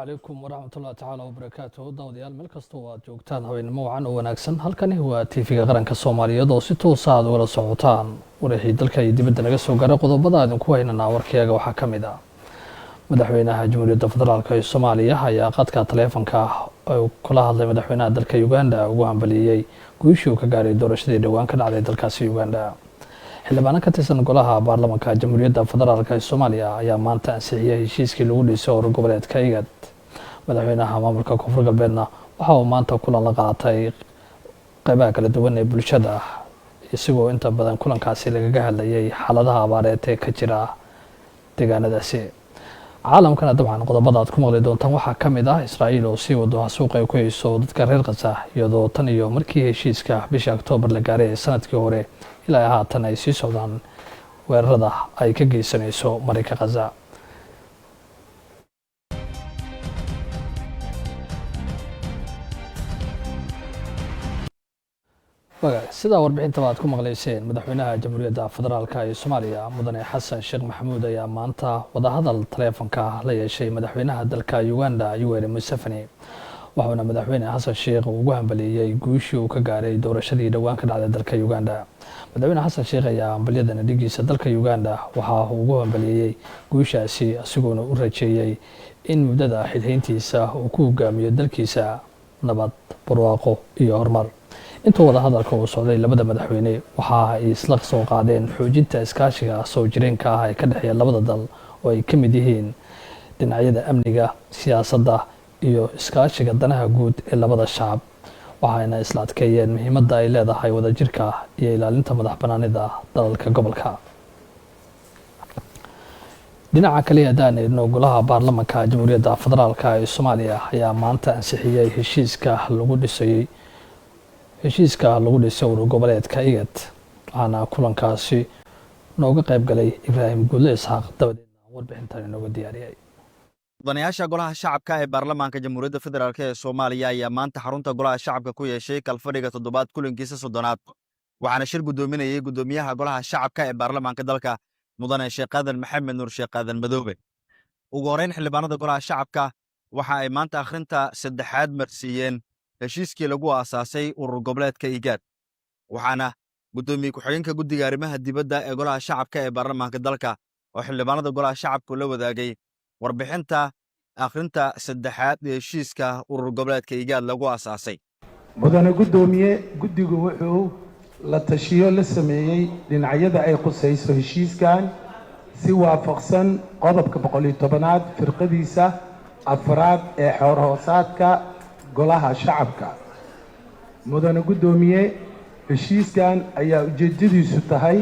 عليكم ورحمة الله تعالى وبركاته داوديال meel kasta oo aad joogtaan habeenimo wacan oo wanaagsan halkani waa TV-ga qaranka Soomaaliyeed oo si toos ah wada socotaan wararkii dalka iyo dibadda naga soo gaaray qodobada aan ku haynana warkayga waxaa ka mid ah madaxweynaha Jamhuuriyadda Federaalka ee Soomaaliya ayaa qadka taleefanka kula hadlay madaxweynaha dalka Uganda ugu hambaliyay guushii uu ka gaaray doorashadii dhawaan ka dhacday dalkaasi Uganda xildhibaan ka tirsan golaha baarlamaanka Jamhuuriyadda Federaalka ee Soomaaliya ayaa maanta ansixiyay heshiiskii lagu dhisay urur goboleedka IGAD madaxweynaha maamulka koonfur galbeedna waxa uu maanta kulan la qaatay qaybaha kala duwan ee bulshada isagoo inta badan kulankaasi lagaga hadlayay xaaladaha abaareed ee ka jira deegaanadaasi caalamkana dabcan qodobada aad ku maqli doontaan waxaa ka mid ah Israa'iil oo sii wado suuqa ay ku hayso dadka reer Gaza iyadoo tan iyo markii heshiiska bisha Oktoobar la gaaray sanadkii hore ilaa haatan ay sii socdaan weerarada ay ka geysanayso marinka Gaza sida warbixinta aad ku maqleyseen madaxweynaha Jamhuuriyadda Federaalka ee Soomaaliya mudane Xasan Sheekh Maxamuud ayaa maanta wadahadal taleefanka la yeeshay madaxweynaha dalka Uganda Yoweri Museveni waxaana madaxweyne Xasan Sheekh ugu hambaliyay guushii uu ka gaaray doorashadii dhawaan ka dhacday dalka Uganda madaxweyne Xasan Sheekh ayaa hambaliyada dhigiisa dalka Uganda waxa uu ugu hambaliyay guushaasi asigoo u rajeeyay in muddada xilhayntiisa uu ku hogaamiyo dalkiisa nabad barwaaqo iyo horumar inta wada hadalka uu socday labada madaxweyne waxa ay isla soo qaadeen xoojinta iskaashiga soo jireenka ah ee ka dhaxeeya labada dal oo ay ka mid yihiin dhinacyada amniga siyaasadda iyo iskaashiga danaha guud ee labada shacab waxayna isla adkeeyeen muhiimadda ay leedahay wadajirka iyo ilaalinta madaxbannaanida dalalka gobolka dhinaca kale hadaan eegno golaha baarlamaanka Jamhuuriyadda Federaalka ee Soomaaliya ayaa maanta ansixiyay heshiiska lagu dhisay urur goboleedka IGAD waxaana kulankaasi nooga qayb galay Ibraahim Guule Isxaaq dabadeedna warbixintan inooga diyaariyay mudanayaasha golaha shacabka ee baarlamaanka Jamhuuriyadda Federaalka ee Soomaaliya ayaa maanta xarunta golaha shacabka ku yeeshay kalfadhiga toddobaad kulankiisa 30aad waxaana shir gudoominayay gudoomiyaha golaha shacabka ee baarlamaanka dalka mudane Sheekh Aadan Maxamed Nuur Sheekh Aadan Madoobe ugu horeyn xildhibaanada golaha shacabka waxa ay maanta akhrinta saddexaad marsiiyeen heshiiskii lagu aasaasay urur goboleedka IGAD waxaana gudoomiye ku-xigeenka guddiga arrimaha dibadda ee golaha shacabka ee baarlamaanka dalka oo xildhibaanada golaha shacabku la wadaagay warbixinta akhrinta saddexaad ee heshiiska urur goboleedka IGAD lagu aasaasay mudane gudoomiye guddigu wuxuu la tashiyo la sameeyay dhinacyada ay qusayso heshiiskan si waafaqsan qodobka 110aad firqadiisa afraad ee xeer hoosaadka golaha shacabka mudane gudoomiye heshiiskan ayaa ujeedadiisu tahay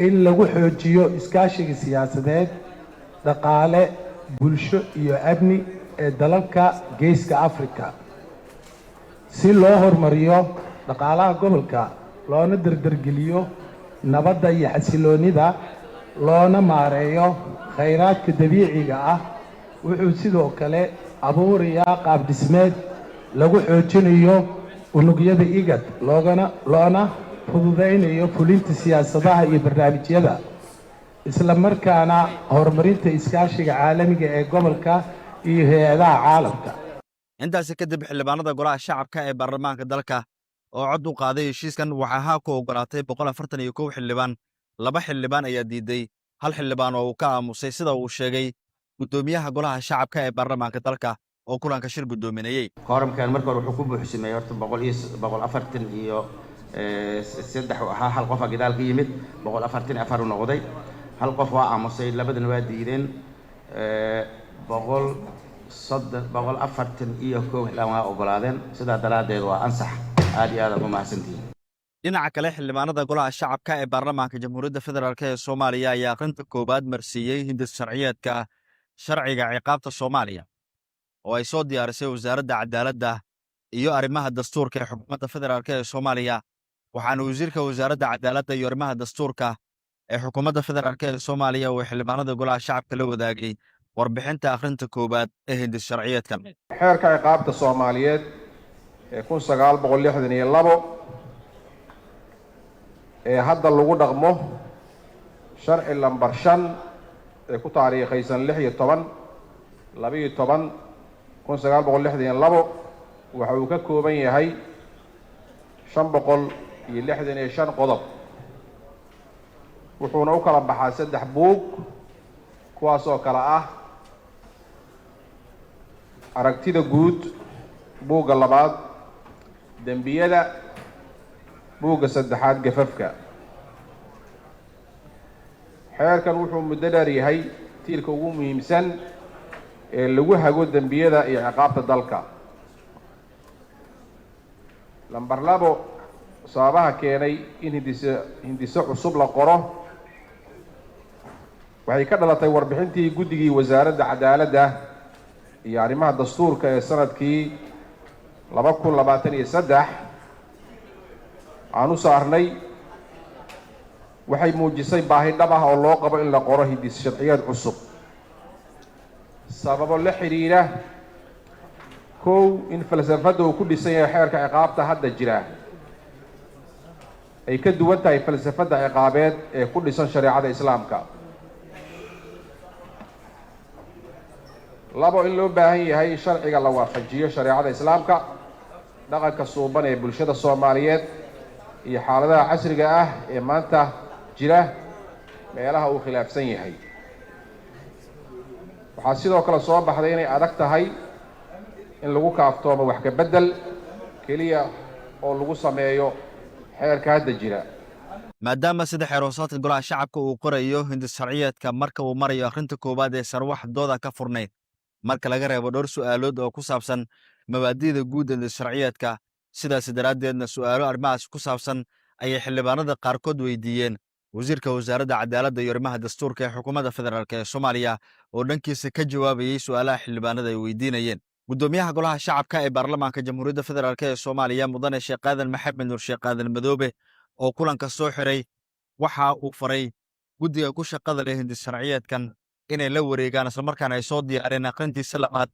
in lagu xoojiyo iskaashiga siyaasadeed dhaqaale bulsho iyo amni ee dalalka geeska Afrika si loo horumariyo dhaqaalaha gobolka loona dardargeliyo nabadda iyo xasiloonida loona maareeyo khayraadka dabiiciga ah wuxuu sidoo kale abuurayaa qaab dhismeed lagu xoojinayo unugyada IGAD loona fududeynayo fulinta siyaasadaha iyo barnaamijyada isla markaana horumarinta iskaashiga caalamiga ee gobolka iyo hay'adaha caalamka intaas kadib xildhibaanada golaha shacabka ee baarlamaanka dalka oo cod u qaaday heshiiskan waxa ku ogolaatay 141 xildhibaan laba xildhibaan ayaa diiday hal xildhibaan oo uu ka aamusay sida uu sheegay gudoomiyaha golaha shacabka ee baarlamaanka dalka oo kulanka shir gudoominayay kooramkan marka wuxuu ku buuxsamay horta 140 iyo saddex waxa hal qof gadaal ka yimid 144 noqday hal qof waa aamusay labadana waa diideen 140 iyo koow waa ogolaadeen sida daraadeed waa ansax aad iyo aad u mahadsantihiin dhinaca kale xildhibaanada golaha shacabka ee baarlamaanka Jamhuuriyadda Federaalka ee Soomaaliya ayaa akhrinta koobaad marsiiyay hindis sharciyeedka sharciga ciqaabta Soomaaliya oo ay soo diyaarisay wasaaradda cadaaladda iyo arrimaha dastuurka ee xukuumadda federaalka ee Soomaaliya waxaana wasiirka wasaaradda cadaaladda iyo arrimaha dastuurka ee xukuumadda federaalka ee Soomaaliya oo xildhibaanada golaha shacabka la wadaagay warbixinta akhrinta koobaad ee hindis sharciyeedkan xeerka ciqaabta Soomaaliyeed ee 1962 ee hadda lagu dhaqmo sharci lambar 5 ee ku taariikhaysan 16 12 1962 waxa uu ka kooban yahay 565 qodob wuxuuna u kala baxaa 3 buug kuwaas oo kala ah aragtida guud buugga labaad dambiyada buugga saddexaad gafafka xeerkan wuxuu muddo dheer yahay tiirka ugu muhiimsan ee lagu hago dambiyada iyo ciqaabta dalka lambar 2 sababaha keenay in hindiso cusub la qoro waxay ka dhalatay warbixintii guddigii wasaaradda cadaaladda iyo arrimaha dastuurka ee sanadkii 2023 aan u saarnay waxay muujisay baahi dhab ah oo loo qabo in la qoro hindis sharciyeed cusub sababo la xiriira kow in falsafada uu ku dhisan yahay xeerka ciqaabta hadda jira ay ka duwan tahay falsafada ciqaabeed ee ku dhisan shariicada islaamka labo in loo baahan yahay sharciga la waafajiyo shariicada islaamka dhaqanka suuban ee bulshada Soomaaliyeed iyo xaaladaha casriga ah ee maanta jira meelaha uu khilaafsan yahay waxaa sidoo kale soo baxday inay adag tahay in lagu kaaftoomo wax ka bedel kaliya oo lagu sameeyo xeerka hadda jira maadaama sida xeeroosaadka golaha shacabka uu qorayo hindis sharciyeedka marka uu marayo akhrinta koowaad ee sarwax dooda ka furnayd marka laga reebo dhowr su'aalood oo ku saabsan mabaadi'da guud ee hindis sharciyeedka sidaas daraaddeedna su'aalo arrimahaas ku saabsan ayay xildhibaanada qaarkood weydiiyeen wasiirka wasaaradda cadaaladda iyo arrimaha dastuurka ee xukuumadda federaalk ee Soomaaliya oo dhankiisa ka jawaabayay su'aalaha xildhibaanada ay weydiinayeen gudoomiyaha golaha shacabka ee baarlamaanka jamhuuriyadda federaalk ee Soomaaliya mudane Sheekh Aadan Maxamed Nuur Sheekh Aadan Madoobe oo kulanka soo xiray waxa uu faray guddiga ku shaqada leh hindis sharciyeedkan inay la wareegaan isla markaana ay soo diyaareen aqrintiisa labaad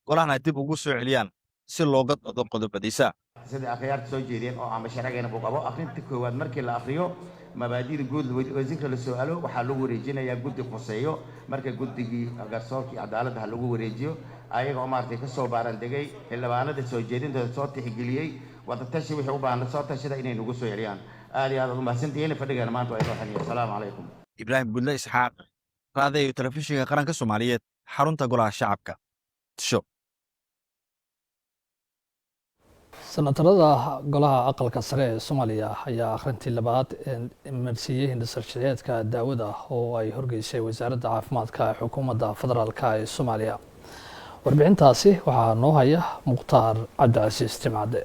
golahana dib ugu soo celiyaan si looga doodo qodobadiisa sida akhyaarta soo jeedeen oo ama sharcigeena uu qabo akhrinta koowaad markii la akhriyo mabaadi'da guud wasiirka la su'aalo waxaa lagu wareejinayaa guddi qoseeyo marka guddigii garsoorka iyo cadaaladda lagu wareejiyo ayaga oo maartay ka soo baaran degay xildhibaanada soo jeedintooda soo tixgeliyay wada tashi wixii u baahan soo tashada inay nagu soo celiyaan aad iyo aad u mahadsantihiin fadhigeena maanta waa inoo xaniyo assalaamu calaykum Ibraahim Budle Isxaaq raadiyo telefishinka qaranka Soomaaliyeed xarunta golaha shacabka tisho senatarada golaha aqalka sare ee Soomaaliya ayaa akhrintii labaad marsiiyay hindis sharciyeedka daawada oo ay horgeysay wasaaradda caafimaadka ee xukuumadda federaalka ee Soomaaliya warbixintaasi waxaa noo haya Muqtaar Cabdicasiis Timcade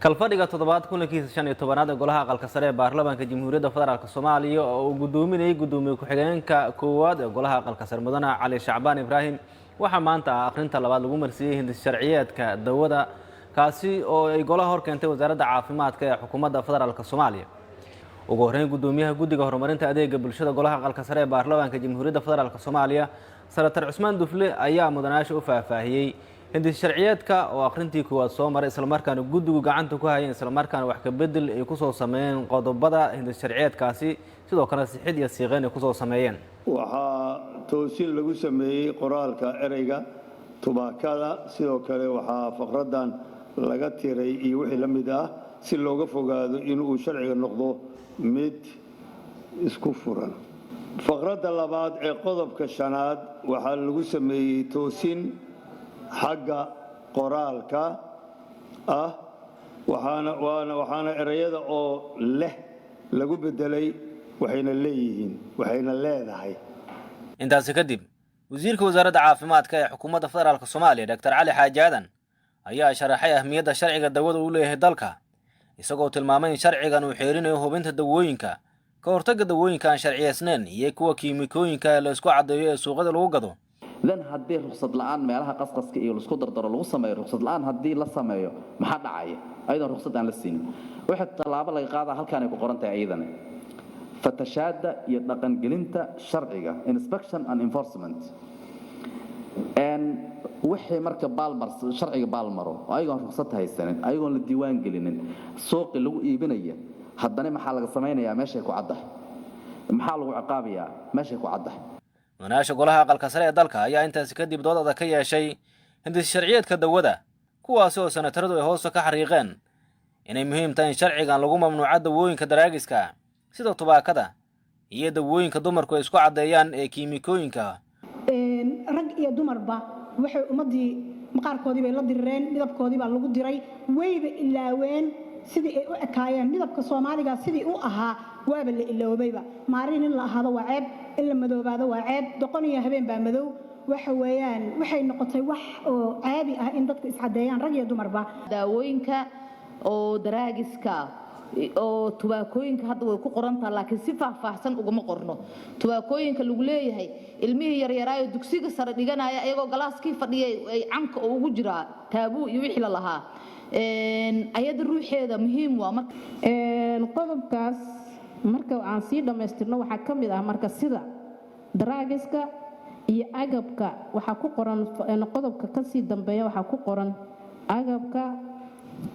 kalfadhiga toddobaad kulankiisa 15aad ee golaha aqalka sare ee baarlamaanka jamhuuriyadda federaalka Soomaaliya oo uu gudoominayay gudoomiye ku-xigeenka koowaad ee golaha aqalka sare mudane Cali Shacbaan Ibraahim waxaa maanta akhrinta labaad lagu marsiiyay hindis sharciyeedka daawada kaasi oo ay golaha hor keentay wasaaradda caafimaadka ee xukuumadda federaalka Soomaaliya ugu horeyn gudoomiyaha guddiga horumarinta adeega bulshada golaha aqalka sare ee baarlamaanka jamhuuriyadda federaalka Soomaaliya Senator Cusmaan Dufle ayaa mudanaasha u faahfaahiyay hindis sharciyeedka oo akhrintii koowaad soo maray isla markaana guddigu gacanta ku hayeen isla markaana wax ka bedel ay ku soo sameeyeen qodobada hindis sharciyeedkaasi sidoo kale sixid iyo siiqeen ay ku soo sameeyeen waxaa toosin lagu sameeyay qoraalka ereyga tubaakada sidoo kale waxaa faqradan laga tiray iyo wixii la mid ah si looga fogaado in uu sharciga noqdo mid isku furan faqradda labaad ee qodobka 5aad waxaa lagu sameeyay toosin xagga qoraalka ah waxaana erayada oo leh lagu bedelay waxayna leeyihiin waxayna leedahay intaas kadib wasiirka wasaaradda caafimaadka ee xukuumadda federaalka Soomaaliya Dr. Cali Xaaji Aadan ayaa sharaxay ahmiyadda sharciga daawada uu leeyahay dalka isagoo tilmaamay in sharcigan uu xeerinayo hubinta dawooyinka ka hortagga dawooyinka aan sharciyeysnayn iyo kuwa kiimikooyinka la isku cadeeyo ee suuqyada lagu gado lan haddii ruqsad la'aan meelaha qasqaska iyo isku dardaro lagu sameeyo ruqsad la'aan haddii la sameeyo maxaa dhacaya ayadoo ruqsad aan la siin waxa talaabo laga qaadaa halkaan ay ku qoran tahay ayadana fatashaada iyo dhaqan gelinta sharciga inspection and enforcement wixii marka baalmar sharciga baalmaro ayagoon ruqsad haysanin ayagoon la diiwaan gelinin suuqi lagu iibinaya haddana maxaa laga samaynayaa meeshay ku caddahay maxaa lagu ciqaabayaa meeshay ku caddahay manaasha golaha aqalka sare ee dalka ayaa intaas kadib doodada ka yeeshay hindis sharciyeedka dawada kuwaasi oo senataradu ay hoos ka xariiqeen inay muhiim tahay in sharcigan lagu mamnuuco dawooyinka daraagiska sida tubaakada iyo dawooyinka dumarku ay isku cadeeyaan ee kiimikooyinka rag iyo dumarba waxay ummadii maqaarkoodii bay la direen midabkoodii baa lagu diray wayba ilaaween sidii ay u ekaayeen midabka Soomaaliga sidii uu ahaa waaba la iloobayba maarin in la ahaado waa ceeb in la madoobaado waa ceeb doqon iyo habeen baa madow waxa weeyaan waxay noqotay wax oo caadi ah in dadku iscadeeyaan rag iyo dumarba daawooyinka oo daraagiska oo tubaakooyinka hadda way ku qorantaa laakiin si faahfaahsan uguma qorno tubaakooyinka lagu leeyahay ilmihii yaryaraayo dugsiga sare dhiganaya ayagoo galaaskii fadhiyay ay canka ugu jiraa taabuu iyo wixii la lahaa ayada ruuxeeda muhiim waa marka qodobkaas marka aan sii dhamaystirno waxaa ka mid ah marka sida daraagiska iyo agabka waxaa ku qoran qodobka ka sii dambeeya waxaa ku qoran agabka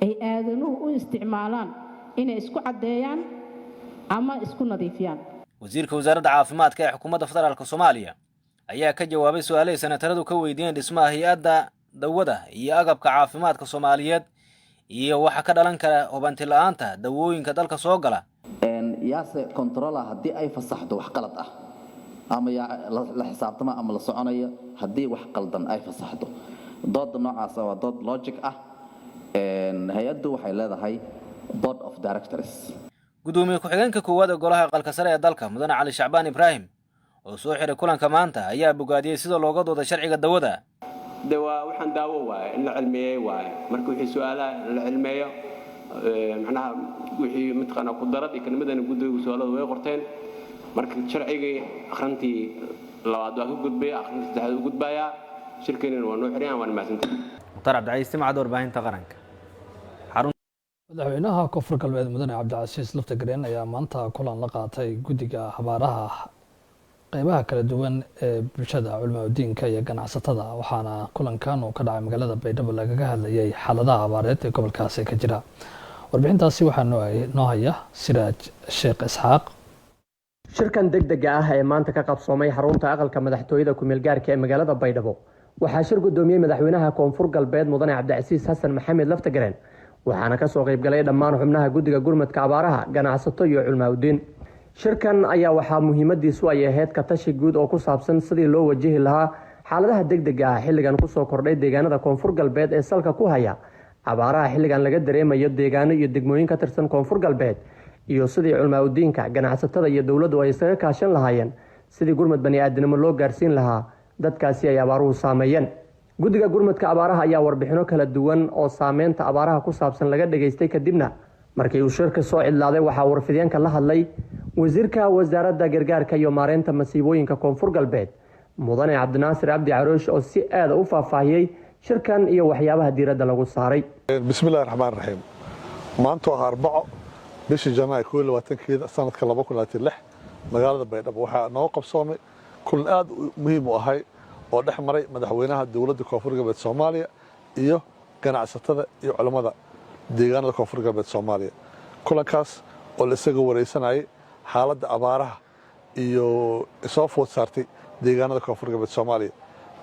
ay aadanuhu u isticmaalaan inay isku cadeeyaan ama isku nadiifiyaan wasiirka wasaaradda caafimaadka ee xukuumadda federaalka Soomaaliya ayaa ka jawaabay su'aalaha senataradu ka weydiiyeen dhismaha hay'adda dawada iyo agabka caafimaadka Soomaaliyeed iyo waxa ka dhalan kara hubanti la'aanta dawooyinka dalka soo gala yaase controller haddii ay fasaxdo wax qalad ah ama la xisaabtama ama la soconayo haddii wax qaldan ay fasaxdo dood noocaas waa dood logic ah hay'addu waxay leedahay board of directors gudoomiye ku-xigeenka koowaad ee golaha aqalka sare ee dalka mudane Cali Shacbaan Ibraahim oo soo xiray kulanka maanta ayaa bogaadiyay sida looga doodo sharciga dawada waxaan daawo waay in la cilmiyeeyo waay marka wixii su'aalaha la cilmiyeeyo macnaha wixii midqana ku darad iyo kelmadana gudoomiye su'aaladu way qorteen marka sharcigii akhrintii labaad waa ka gudbay akhrintii saddexaad u gudbaya shirkeenina waa noo xiriyaan waan mahadsantahay mukhtaar cabdicasiis macad warbaahinta qaranka madaxweynaha koonfur galbeed mudane cabdicasiis laftagareen ayaa maanta kulan la qaatay guddiga habaaraha qaybaha kala duwan ee bulshada culimo-diinka iyo ganacsatada waxaana kulankan uu ka dhacay magaalada Baydhabo lagaga hadlayay xaaladaha abaareed ee gobolkaasi ka jira warbixintaasi waxaa noo haya Siraaj Sheekh Isxaaq shirkan degdega ah ee maanta ka qabsoomay xarunta aqalka madaxtooyada ku meel gaarka ee magaalada Baydhabo waxaa shir gudoomiyay madaxweynaha koonfur galbeed mudane cabdicasiis xasan maxamed laftagareen waxaana ka soo qayb galay dhammaan xubnaha guddiga gurmadka abaaraha ganacsato iyo culimo-diin shirkan ayaa waxaa muhiimadiisu ay ahayd ka tashi guud oo ku saabsan sidii loo wajihi lahaa xaaladaha degdega ah xilligan kusoo kordhay deegaanada koonfur galbeed ee salka ku haya abaaraha xilligan laga dareemayo deegaano iyo degmooyin ka tirsan koonfur galbeed iyo sidii culimo-diinka ganacsatada iyo dowladdu ay isaga kaashan lahaayeen sidii gurmad bani'aadanimo loo gaarsiin lahaa dadkaasi ay abaaruhu saameeyeen guddiga gurmadka abaaraha ayaa warbixino kala duwan oo saameynta abaaraha ku saabsan laga dhageystay kadibna markii uu shirka soo cidlaaday waxaa warfideenka la hadlay wasiirka wasaaradda gargaarka iyo maareynta masiibooyinka koonfur galbeed mudane cabdinaasir cabdi caroosh oo si aad u faahfaahiyey shirkan iyo waxyaabaha diiradda lagu saaray bismillaahir rahmaanir rahiim maanta waa arbaco bishii janaayo 22 sanadka 2026 magaalada Baydhabo waxaa noo qabsoomay kulan aad muhiim u ahay oo dhex maray madaxweynaha dawladda koonfur galbeed Soomaaliya iyo ganacsatada iyo culimada deegaanada koonfur galbeed Soomaaliya kulankaas oo la isaga wareysanayay xaaladda abaaraha iyo soo food saartay deegaanada koonfur galbeed Soomaaliya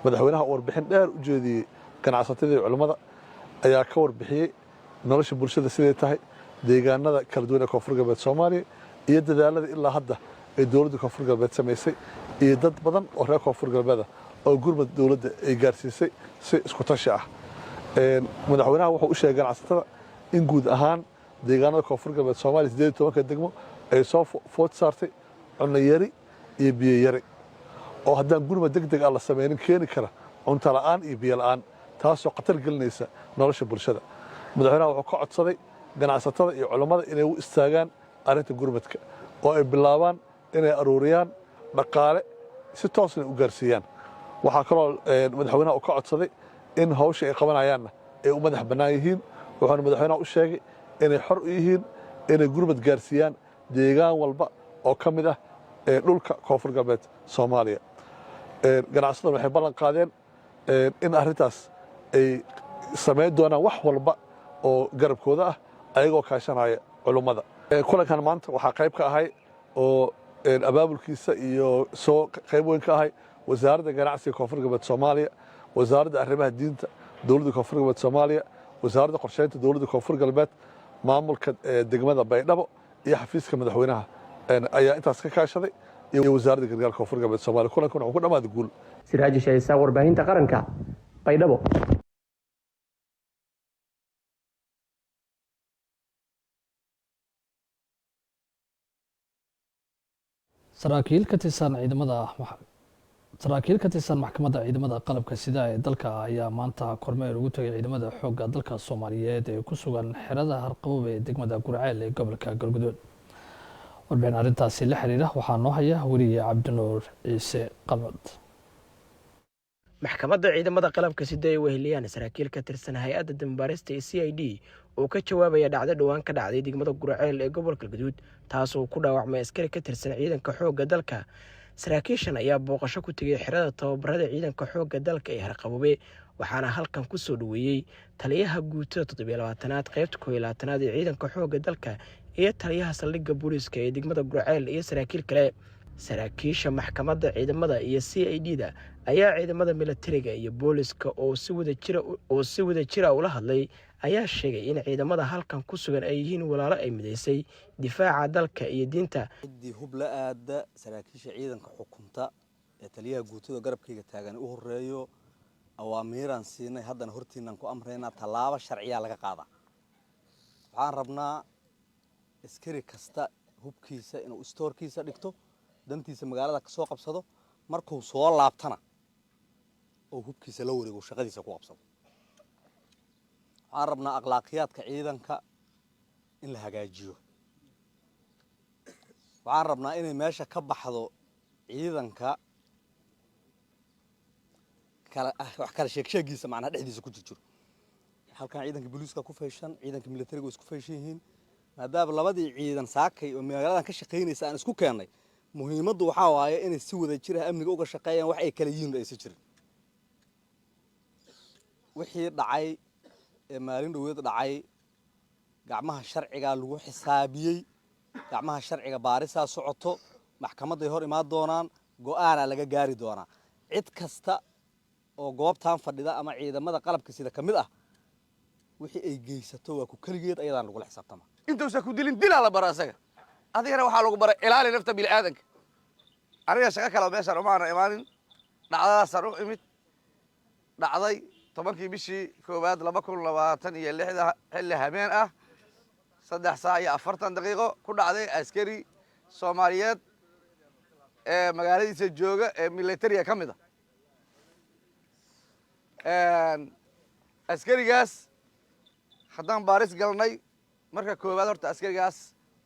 madaxweynaha warbixin dheer u jeediyay ganacsatada iyo culimada ayaa ka warbixiyay nolosha bulshada sidee tahay deegaanada kala duwan ee koonfur galbeed Soomaaliya iyo dadaalada ilaa hadda ee dawladda koonfur galbeed sameysay iyo dad badan oo reer koonfur galbeed oo gurmad dawladda ay gaarsiisay si isku tashi ah madaxweynaha wuxuu u sheegay ganacsatada in guud ahaan deegaanada koonfur galbeed Soomaaliya 18 degmo ay soo food saartay cunno yari iyo biyo yari oo haddaan gurmad degdeg ah la sameeynin keeni kara cunto la'aan iyo biyo la'aan taasoo khatar gelinaysa nolosha bulshada madaxweynaha wuxuu ka codsaday ganacsatada iyo culimada inay u istaagaan arrinta gurmadka oo ay bilaabaan inay aruuriyaan dhaqaale si toosna u gaarsiiyaan waxaa kaloo madaxweynaha uu ka codsaday in hawsha ay qabanayaanna ay u madax bannaan yihiin wuxuuna madaxweynaha u sheegay inay xor u yihiin inay gurmad gaarsiiyaan deegaan walba oo ka mid ah dhulka koonfur galbeed Soomaaliya ganacsatada waxay ballan qaadeen in arrintaas ay sameyn doonaan wax walba oo garabkooda ah ayagoo kaashanaya culimada kulankan maanta waxaa qayb ka ahay oo abaabulkiisa iyo soo qayb weyn ka ahay wasaaradda ganacsiga koonfur galbeed Soomaaliya wasaaradda arrimaha diinta dowladda koonfur galbeed soomaaliya wasaaradda qorsheynta dowladda koonfur galbeed maamulka degmada baydhabo iyo xafiiska madaxweynaha ayaa intaas ka kaashaday iyo wasaaradda gargaarka koonfur galbeed soomaaliya kulankan wuxuu ku dhammaaday guul. Siraaji Shaysaa, warbaahinta qaranka, Baydhabo. saraakiil ka tirsan maxkamadda ciidamada qalabka sida ee dalka ayaa maanta kormeer ugu tagay ciidamada xoogga dalka Soomaaliyeed ee ku sugan xerada Harqaboob ee degmada Gurceel ee gobolka Galgaduud. warbixin arrintaasi la xiriira waxaa noo haya weriye Cabdinuur Ciise Qalmad. maxkamadda ciidamada qalabka sida ay weheliyaan saraakiil ka tirsan hay-adda dambaarista ee CID oo ka jawaabaya dhacdo dhawaan ka dhacday degmada Gurceel ee gobolka Galgaduud taasoo ku dhaawacmay askari ka tirsan ciidanka xoogga dalka. saraakiishan ayaa booqasho ku tegay xerada tababarada ciidanka xoogga dalka ee Harqaboobe waxaana halkan ku soo dhaweeyay taliyaha guutada 27aad qaybta 12aad ee ciidanka xoogga dalka iyo taliyaha saldhigga booliiska ee degmada Gurceel iyo saraakiil kale. saraakiisha maxkamadda ciidamada iyo CID-da ayaa ciidamada militariga iyo booliiska oo si wada jira ula hadlay ayaa sheegay in ciidamada halkan ku sugan ay yihiin walaalo ay mideysay difaaca dalka iyo diinta. hubla aada saraakiisha ciidanka xukunta ee taliyaha guutada garabkayga taagan u horeeyo awaamiiraan siinay haddana hortiinaan ku amraynaa tallaabo sharciya laga qaadaa. waxaan rabnaa askari kasta hubkiisa inuu stoorkiisa dhigto dantiisa magaalada ka soo qabsado markuu soo laabtana oo hubkiisa la wareego shaqadiisa ku qabsado. waxaan rabnaa akhlaaqiyaadka ciidanka in la hagaajiyo. waxaan rabnaa inay meesha ka baxdo ciidanka wax kala sheegsheegiisa macnaha dhexdiisa ku jiro. halkan ciidanka booliiska ku feeshan ciidanka militariga isku feeshan yihiin maadaama labadii ciidan saakay oo magaaladan ka shaqeynaysa aan isku keenay. muhiimaddu waxaa waaye inay si wada jir ah amniga uga shaqeeyaan wax ay kala yihiin aysan jirin. wixii dhacay ee maalin dhaweed dhacay gacmaha sharciga lagu xisaabiyey gacmaha sharciga baarisaa socoto maxkamaday hor imaan doonaan go'aana laga gaari doonaa. cid kasta oo goobtan fadhida ama ciidamada qalabka sida kamid ah wixii ay geysato waa ku kaligeed ayadaan lagu xisaabtama. intuusan ku dilin dilaa la bara asaga adigana waxaa lagu baray ilaali nafta bini'aadanka. aniga shaqo kale meeshaan umaana imaanin dhacdadaasaan u imid dhacday 10kii bishii 1aad 2026 xilli habeen ah 3:40 ku dhacday askari Soomaaliyeed ee magaaladiisa jooga ee militariga ka mid ah. askarigaas haddaan baaris galnay marka koowaad horta askarigaas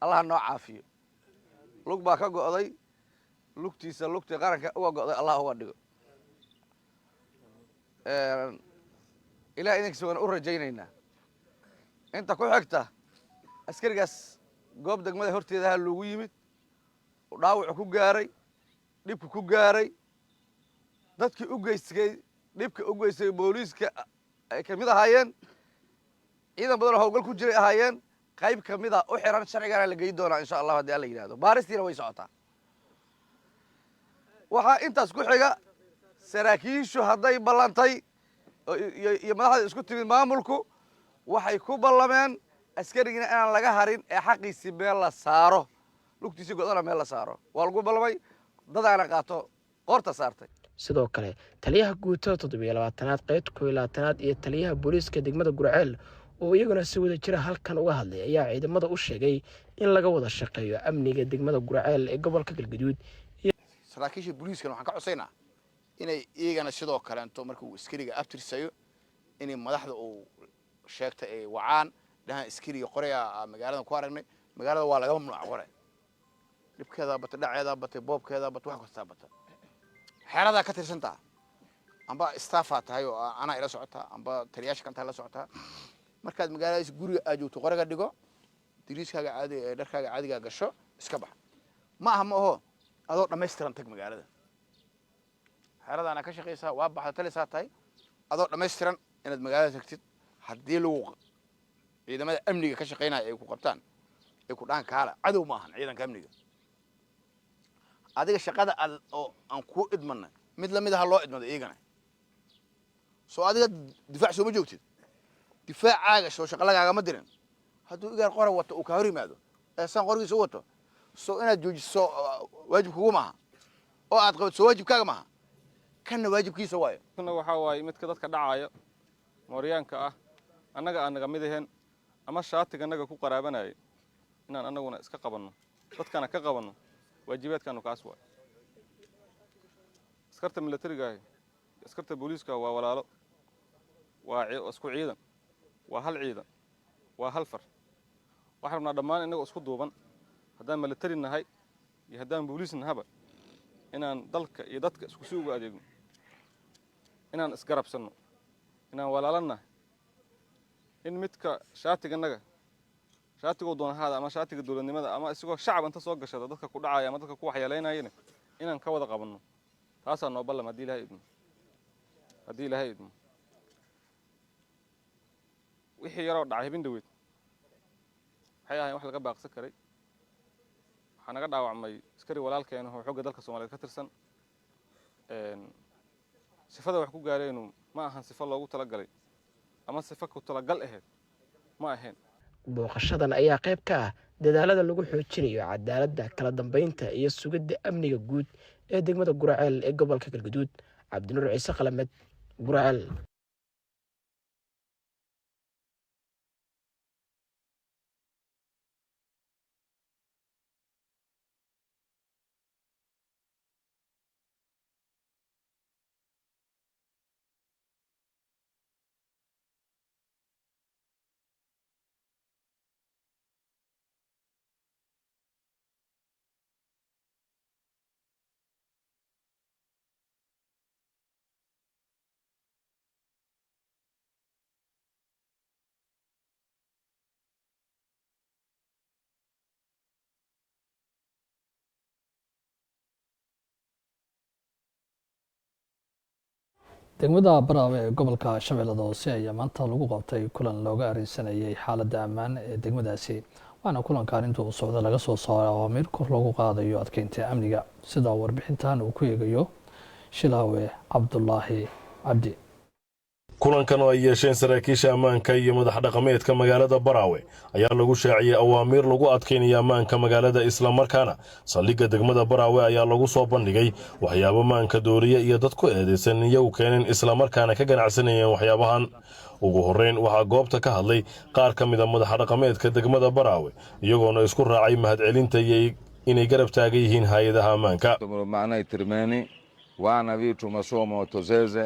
Allah noo caafiyo. lug baa ka go'day lugtiisa lugtii qaranka uga go'day Allah uga dhigo. ilaahay idinka sugan u rajaynaynaa. inta ku xigta askarigaas goob degmada horteeda loogu yimid dhaawac ku gaaray dhibku ku gaaray dadkii u geystay dhibka u geystay booliiska ay kamid ahaayeen ciidan badan oo hawlgal ku jiray ahaayeen qayb kamid ah u xiran sharciga la geey doona insha Allah hadii alla yiraahdo. baaristiina way socotaa. waxa intaas ku xiga saraakiishu hadday ballantay iyo madaxda isku timid maamulku waxay ku ballameen askarigina inaan laga harin ee xaqiisi meel la saaro lugtiisa godana meel la saaro. waa lagu ballamay dadaana qaato qorta saartay. sidoo kale taliyaha guutada 27aad qaybta 12aad iyo taliyaha booliiska degmada Gurceel oo iyaguna si wada jira halkan uga hadlay ayaa ciidamada u sheegay in laga wada shaqeeyo amniga degmada Gurceel ee gobolka Galgaduud. saraakiisha booliiska waxaan ka codsaynaa inay iyagana sidoo kale inta markuu askariga aftirsayo inay madaxda uu sheegtay ay wacaan dhahan askariga qoraya magaalada ku aragnay magaalada waa laga mamnuuc qoray dhibkeeda bata dhaceeda bata boobkeeda bata wax kasta bata xeerada ka tirsanta amba staffa tahay oo ana ila socota amba taliyaasha kan tahay la socota markaad magaalada guriga aad joogto qoraga dhigo diriiskaaga caadi ee dharkaaga caadiga gasho iska bax ma aha ma oho adoo dhameystiran tag magaalada. xeeradana ka shaqeysaa waa baxda talisaa tahay adoo dhameystiran inaad magaalada tagtid haddii lagu ciidamada amniga ka shaqeynaya ay ku qabtaan ay ku dhaan kaala cadow ma ahan ciidanka amniga. adiga shaqada oo aan ku idmanay mid la mid ah loo idmado iyagana soo adiga difaac soo ma joogtid difaacaaga soo shaqalagaaga ma dirin hadduu igaar qora wato uu ka hor yimaado ee san qorigiisa u wato soo inaad joojiso waajib kugu maaha oo aad qabato soo waajibkaaga maaha kanna waajibkiisa waayo kuna waxaa waaye midka dadka dhacaya mooryaanka ah annaga aan naga mid ahayn ama shaatiga annaga ku qaraabanayay inaan annaguna iska qabanno dadkana ka qabanno waajibaadkaanu kaas waayo askarta militariga ah askarta booliiska waa walaalo waa isku ciidan waa hal ciidan waa hal far waxaan rabnaa dhammaan inagoo isku duuban haddaan militari nahay iyo haddaan booliis nahaba inaan dalka iyo dadka isku si uga adeegno inaan isgarabsanno inaan walaalanahay in midka shaatiganaga shaatigoo doonahaada ama shaatiga dowladnimada ama isagoo shacab inta soo gashada dadka ku dhacaya ama dadka ku waxyeelaynayana inaan ka wada qabanno taasaa noo ballam haddii ilaahay idmo wixii yaroo dhacay habin dhaweed waxay ahayn wax laga baaqsan karay waxaa naga dhaawacmay askari walaalkeena oo xoogga dalka Soomaaliyeed ka tirsan sifada wax ku gaareenu ma ahan sifo loogu talagalay ama sifo ku talagal ahayd ma ahayn booqashadan ayaa qayb ka ah dadaalada lagu xoojinayo cadaaladda kala dambeynta iyo sugidda amniga guud ee degmada Guraceel ee gobolka Galgaduud Cabdinuur Ciise Qalamed Guraceel degmada Baraawe ee gobolka Shabeellada Hoose ayaa maanta lagu qabtay kulan looga arinsanayay xaaladda ammaan ee degmadaasi waxaana kulankan intuu socdo laga soo saaray awaamiir kor loogu qaadayo adkeynta amniga sida warbixintan uu ku eegayo Shilaawe Cabdullaahi Cabdi kulankan oo ay yeesheen saraakiisha ammaanka iyo madax dhaqameedka magaalada Baraawe ayaa lagu shaaciyay awaamiir lagu adkeynayo ammaanka magaalada isla markaana saldhigga degmada Baraawe ayaa lagu soo bandhigay waxyaabo maanka dooriya iyo dad ku eedeysan iyagu keeneen isla markaana ka ganacsanayeen waxyaabahan ugu horeyn waxaa goobta ka hadlay qaar ka mid ah madax dhaqameedka degmada Baraawe iyagoona isku raacay mahadcelinta inay garab taagan yihiin hay'adaha ammaanka maana tirmeeni waana vitu masomo tozeze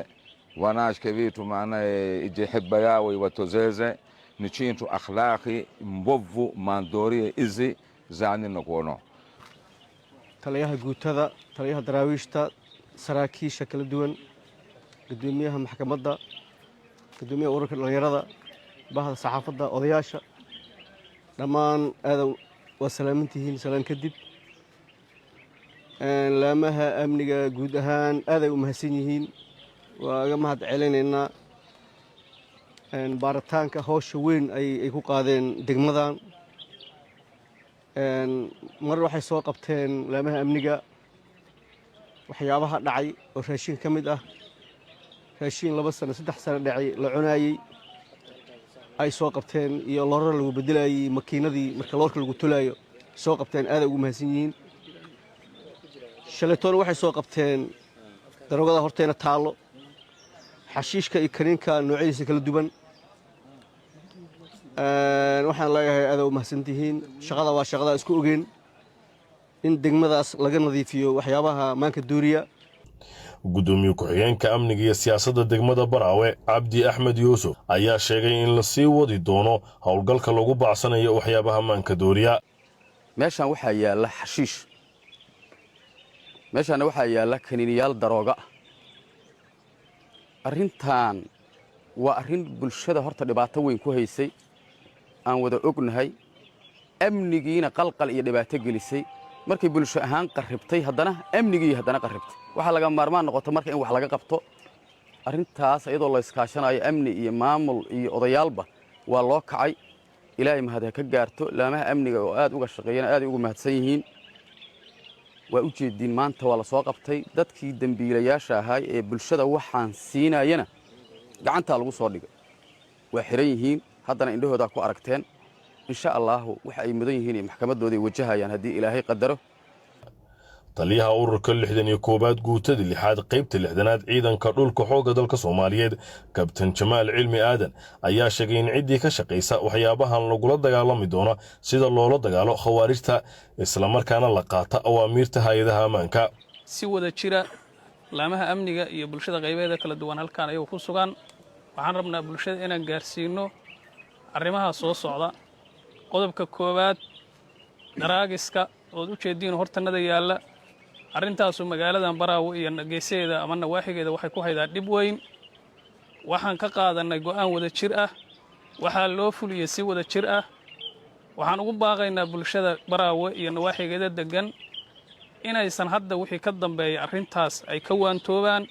wanashke vitu maana ijihibayawe watozeze ni chintu akhlaqi mbovu mandorie izi zaani noqono taliyaha guutada taliyaha daraawiishta saraakiisha kala duwan gudoomiyaha maxkamadda gudoomiyaha ururka dhalinyarada bahda saxaafadda odayaasha dhammaan aad waa salaamintihiin salaan kadib laamaha amniga guud ahaan aad ay u mahadsan yihiin waa aga mahad celinaynaa baaritaanka howsha weyn ay ku qaadeen degmadan mar waxay soo qabteen laamaha amniga waxyaabaha dhacay oo raashin ka mid ah raashin 2 sano 3 sano dhacay la cunaayay ay soo qabteen iyo loorar lagu bedelayay makiinadii marka loorka lagu tolaayo soo qabteen aad ugu mahadsan yihiin shalaytoon waxay soo qabteen darogada horteena taalo xashiishka iyo kaniinka noocyadiisa kala duwan waxaan leeyahay aad u mahadsantihiin shaqada waa shaqada isku ogeen in degmadaas laga nadiifiyo waxyaabaha maanka dooriya gudoomiye ku-xigeenka amniga iyo siyaasadda degmada Baraawe Cabdi Axmed Yuusuf ayaa sheegay in la sii wadi doono howlgalka lagu baacsanayo waxyaabaha maanka dooriya meeshan waxaa yaala xashiish meeshan waxaa yaala kaniiniyaal darooga arrintan waa arrin bulshada horta dhibaato weyn ku haysay aan wada ognahay amnigiina qalqal iyo dhibaato gelisay markay bulsho ahaan qarribtay haddana amnigii haddana qarribtay waxaa laga maarmaan noqota marka in wax laga qabto arrintaas iyadoo la iskaashanayo amni iyo maamul iyo odayaalba waa loo kacay ilaahay mahad ha ka gaarto laamaha amniga oo aad uga shaqeeyana aad ugu mahadsan yihiin waa u jeediin maanta waa la soo qabtay dadkii dambiilayaasha ahaa ee bulshada waxaan siinayana gacantaa lagu soo dhigay waa xiran yihiin haddana indhahoodaa ku aragteen insha allaahu waxa ay mudan yihiin iyo maxkamaddooday wajahayaan haddii ilaahay qadaro taliyaha ururka 61aad guutada 6aad qaybta 6aad ciidanka dhulka xoogga dalka Soomaaliyeed kabtan Jamaal Cilmi Aadan ayaa sheegay in ciidii ka shaqeysa waxyaabahan lagula dagaalami doono sida loola dagaalo khawaarijta isla markaana la qaata awaamiirta hay'adaha ammaanka si wada jira laamaha amniga iyo bulshada qaybaheeda kala duwan halkaan ayuu ku sugan waxaan rabnaa bulshada inaan gaarsiino arrimaha soo socda qodobka koowaad daraagiska oo u jeediin hortanada yaala arrintaasu magaaladan Baraawe iyo geeseeda ama nawaaxigeeda waxay ku haydaa dib weyn waxaan ka qaadanay go'aan wada jir ah waxa loo fuliyay si wada jir ah waxaan ugu baaqaynaa bulshada Baraawe iyo nawaaxigeeda degan inaysan hadda wixii ka dambeeyay arrintaas ay ka waantoobaan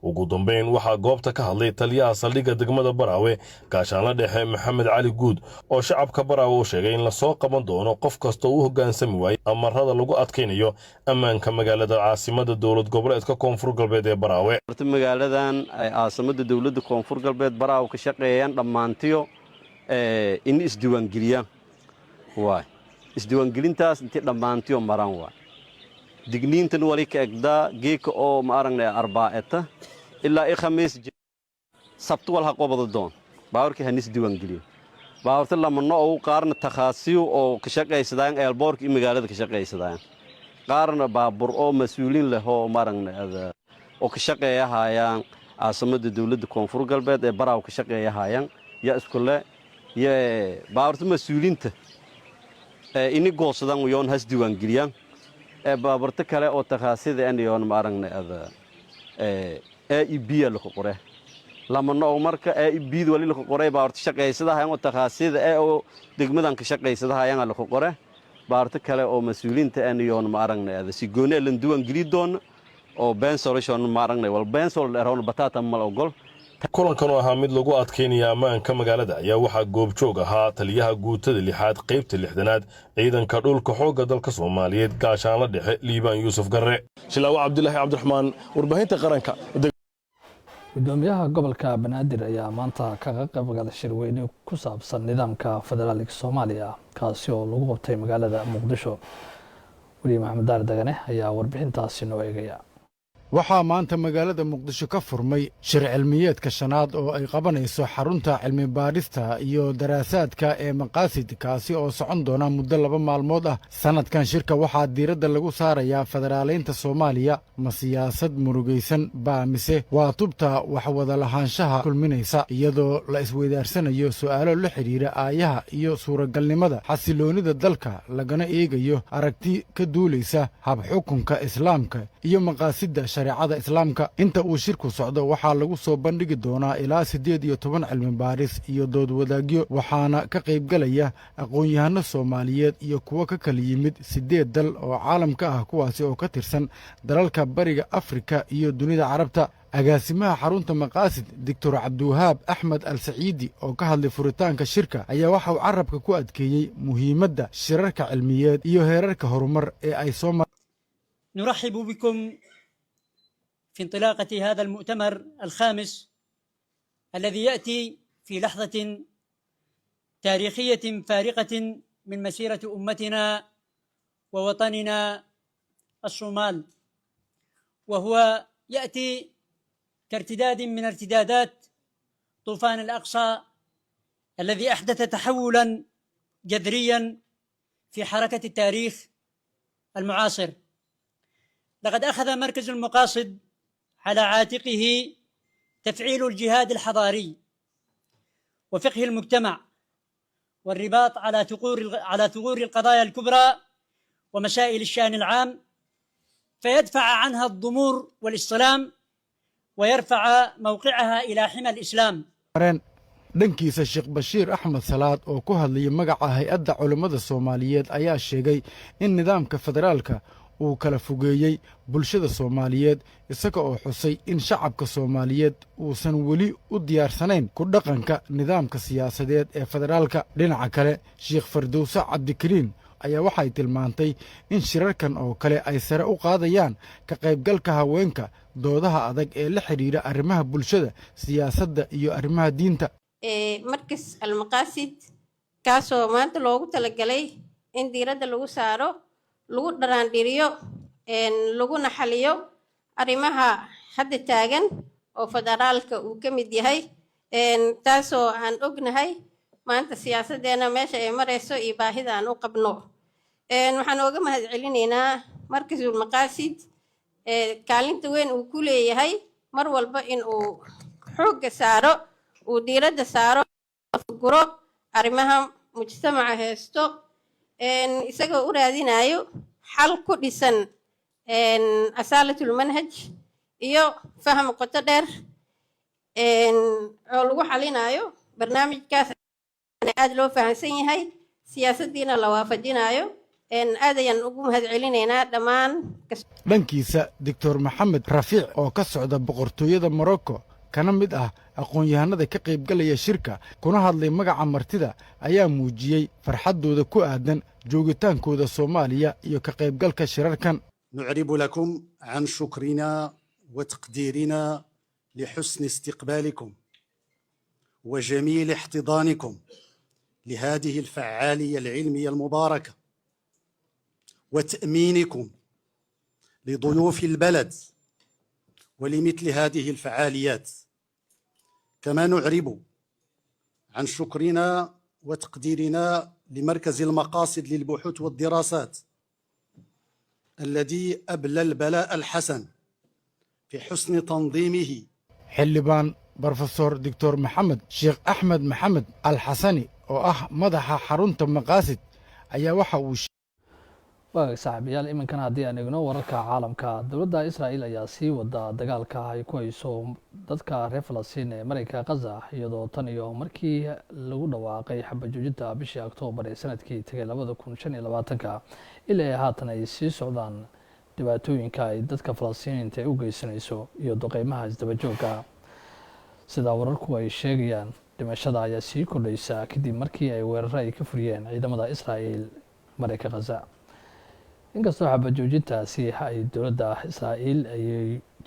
ugu dambeyn waxaa goobta ka hadlay taliyaha saldhigga degmada Baraawe gaashaanle dhexe Maxamed Cali Guud oo shacabka Baraawe u sheegay in la soo qaban doono qof kasta oo u hoggaansami waayay amarada lagu adkeynayo ammaanka magaalada caasimada dowlad goboleedka Koonfur Galbeed ee Baraawe magaaladan ay caasimada dowladda Koonfur Galbeed Baraawe ka shaqeeyaan dhamaantiyo in isdiiwaangeliyaan waay isdiiwaangelintaas intii dhamaantiyo maran waay digniintan wali ka egdaa geeka oo ma aragnay arbaa'ata ilaa khamiis sabtu wal qobado doon baawrkii hanis diiwaan geliyo baawrta lamano oo qaarna takhaasiyo oo ka shaqeysadaan eelboorka magaalada ka shaqeysadaan qaarna baabur oo mas'uuliin leh oo ma aragnay oo ka shaqeeyahayaan caasimada dowladda Koonfur Galbeed ee Baraawe ka shaqeeyahayaan ya iskule ya baawrta mas'uuliinta ini goosadaan yoon has diiwaan geliyaan baaburta kale oo takhaasida aniyoon ma aragnay AEB la qoray lamano marka AEB wali la qoray baaburta shaqeysadaha oo takhaasida oo degmadan ka shaqeysadaha ayaan la qoray baaburta kale oo mas'uuliinta aniyoon ma aragnay si gooni la duwan geli doon oo Ben Solution ma aragnay wal Ben Sol aroon batata mal ogol kulankan oo ahaa mid lagu adkeynaya ammaanka magaalada ayaa waxaa goobjoog ahaa taliyaha guutada 6aad qaybta 6aad ciidanka dhulka xoogga dalka Soomaaliyeed gaashaanle dhexe Liibaan Yuusuf Garre Shilaawa Cabdullaahi Cabdiraxmaan warbaahinta qaranka gudoomiyaha gobolka Banaadir ayaa maanta ka qayb galay shirweyne ku saabsan nidaamka federaalka Soomaaliya kaasi oo lagu qabtay magaalada Muqdisho wali Maxamed Daar Dagane ayaa warbixintaasi noo eegaya waxaa maanta magaalada Muqdisho ka furmay shir cilmiyeedka shanaad oo ay qabanayso xarunta cilmi baarista iyo daraasaadka ee maqaasid kaasi oo socon doona muddo 2 maalmood ah sanadkan shirka waxaa diiradda lagu saarayaa federaaleynta Soomaaliya ma siyaasad murugaysan baa mise waa tubta wax wada lahaanshaha kulminaysa iyadoo la isweydaarsanayo su'aalo la xiriira aayaha iyo suuragalnimada xasiloonida dalka lagana eegayo aragti ka duulaysa hab xukunka islaamka iyo maqaasidda shariicada islaamka inta uu shirku socdo waxaa lagu soo bandhigi doonaa ilaa 18 cilmi baaris iyo dood wadaagyo waxaana ka qayb galaya aqoon-yahano Soomaaliyeed iyo kuwa ka kala yimid 8 dal oo caalamka ah kuwaasi oo ka tirsan dalalka bariga Afrika iyo dunida Carabta agaasimaha xarunta maqaasid Dr. Cabdiwahaab Axmed Al-Saciidi oo ka hadlay furitaanka shirka ayaa waxa uu carabka ku adkeeyay muhiimadda shirarka cilmiyeed iyo heerarka horumar ee ay soo نرحب بكم في انطلاقة هذا المؤتمر الخامس الذي يأتي في لحظة تاريخية فارقة من مسيرة أمتنا ووطننا الصومال وهو يأتي كارتداد من ارتدادات طوفان الأقصى الذي أحدث تحولا جذريا في حركة التاريخ المعاصر لقد أخذ مركز المقاصد على عاتقه تفعيل الجهاد الحضاري وفقه المجتمع والرباط على ثغور القضايا الكبرى ومسائل الشأن العام فيدفع عنها الضمور والاصطلام ويرفع موقعها إلى حمى الإسلام. dhankiisa Sheekh Bashiir Axmed Salaad oo ku hadlayay magaca hay'adda culimada Soomaaliyeed ayaa sheegay in nidaamka federaalka uu kala fogeeyay bulshada Soomaaliyeed isaga oo xusay in shacabka Soomaaliyeed uusan weli u diyaarsanayn ku dhaqanka nidaamka siyaasadeed ee federaalka dhinaca kale Sheekh Fardowsa Cabdikariin ayaa waxay tilmaantay in shirarkan oo kale ay sare u qaadayaan ka qaybgalka haweenka doodaha adag ee la xidhiidha arrimaha bulshada siyaasadda iyo arrimaha diinta. markas almaqaasid kaasoo maanta loogu talagalay in diiradda lagu saaro lagu dharaandhiriyo laguna xaliyo arrimaha hadda taagan oo federaalka uu ka mid yahay taasoo aan ognahay maanta siyaasaddeena meesha ay marayso iyo baahida aan u qabno. waxaan ooga mahad celinaynaa markasul maqaasid kaalinta weyn uu ku leeyahay mar walba in uu xoogga saaro uu diiradda saaro guro arrimaha mujtamaca haysto isagoo u raadinayo xal ku dhisan asaalatul manhaj iyo faham qoto dheer oo lagu xalinayo barnaamijkaas aad loo fahamsan yahay siyaasaddiina la waafajinayo aad ayaan ugu mahad celinaynaa dhammaan. dhankiisa doctor maxamed rafiic oo ka socda boqortooyada morocco kana mid ah aqoon-yahanada ka qaybgalaya shirka kuna hadlay magaca martida ayaa muujiyey farxaddooda ku aadan joogitaankooda Soomaaliya iyo ka qaybgalka shirarkan. نعرب لكم عن شكرنا وتقديرنا لحسن استقبالكم وجميل احتضانكم لهذه الفعالية العلمية المباركة وتأمينكم لضيوف البلد ولمثل هذه الفعاليات. كما نعرب عن شكرنا وتقديرنا لمركز المقاصد للبحوث والدراسات الذي أبلى البلاء الحسن في حسن تنظيمه. xildhibaan brofesor doctor maxamed sheekh axmed maxamed alxasani oo ah madaxa xarunta maqaasid ayaa waxa uu waag saaxiibayaal iminkan haddii aan eegno wararka caalamka dowladda Israa'iil ayaa sii wada dagaalka ay ku hayso dadka reer Falastiin ee Mareykanka Gaza iyadoo tan iyo markii lagu dhawaaqay xabajoojinta bishii Oktoobar ee sanadkii tagay 2025 ilaa haatan ay sii socdaan dhibaatooyinka ay dadka Falastiiniyiinta u geysanayso iyo duqeymaha isdaba joogga. sida wararku ay sheegayaan dhimashada ayaa sii kordhaysa kadib markii ay weerar ay ka furiyeen ciidamada Israa'iil Mareykanka Gaza. inkastoo xabajoojintaasi ay dowladda Israa'iil ay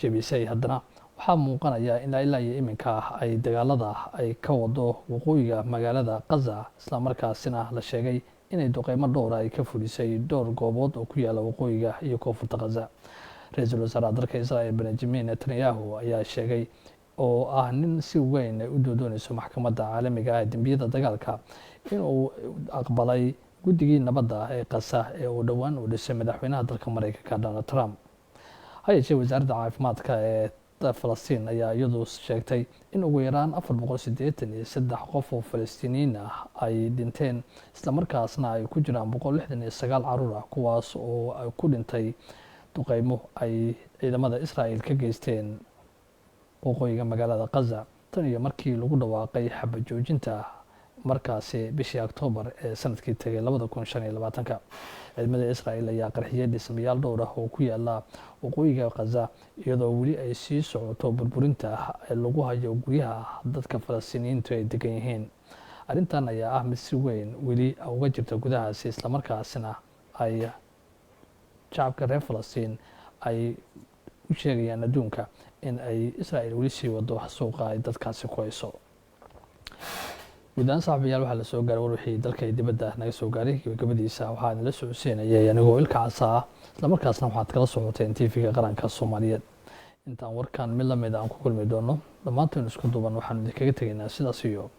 jebisay haddana waxaa muuqanaya in ilaa iyo iminka ay dagaalada ay ka wado waqooyiga magaalada Gaza isla markaasina la sheegay inay duqeymo dhowr ay ka fulisay dhowr goobood oo ku yaala waqooyiga iyo koonfurta Gaza. Ra'iisul Wasaaraha dalka Israa'iil Benjamin Netanyahu ayaa sheegay oo ah nin si weyn u doonayso maxkamadda caalamiga ah ee dambiyada dagaalka inuu aqbalay guddigii nabadda ee Gaza ee uu dhawaan u dhisay madaxweynaha dalka Mareykanka Donald Trump. Hay'adda wasaaradda caafimaadka ee Falastiin ayaa iyadu sheegtay in ugu yaraan 483 qof oo Falastiiniyiin ah ay dhinteen isla markaasna ay ku jiraan 169 caruur ah kuwaas oo ku dhintay duqeymo ay ciidamada Israa'iil ka geysteen waqooyiga magaalada Gaza tan iyo markii lagu dhawaaqay xabajoojinta markaasi bishii Oktoobar ee sanadkii tagay 2025. ciidamada Israa'iil ayaa qarxiyay dhismayaal dhowr ah oo ku yaala waqooyiga Gaza iyadoo weli ay sii socoto burburinta ee lagu hayo guryaha dadka Falastiiniyiintu ay degan yihiin. arrintan ayaa ah mid si weyn weli uga jirta gudahaasi isla markaasina ay shacabka reer Falastiin ay u sheegayaan adduunka in ay Israa'iil weli sii wado suuqa ay dadkaasi ku hayso. guddaan saaxiibayaal waxaa la soo gaaray wixii dalka dibadda naga soo gaaray gabadhiisa waxaan la socodsiinayay anigoo ilka casa ah isla markaasna waxaad kala socoteen TV-ga qaranka Soomaaliyeed. intaan warkan mid la mid aan ku kulmi doono dhammaanteen isku duuban waxaan idinkaga tegaynaa sidaas iyo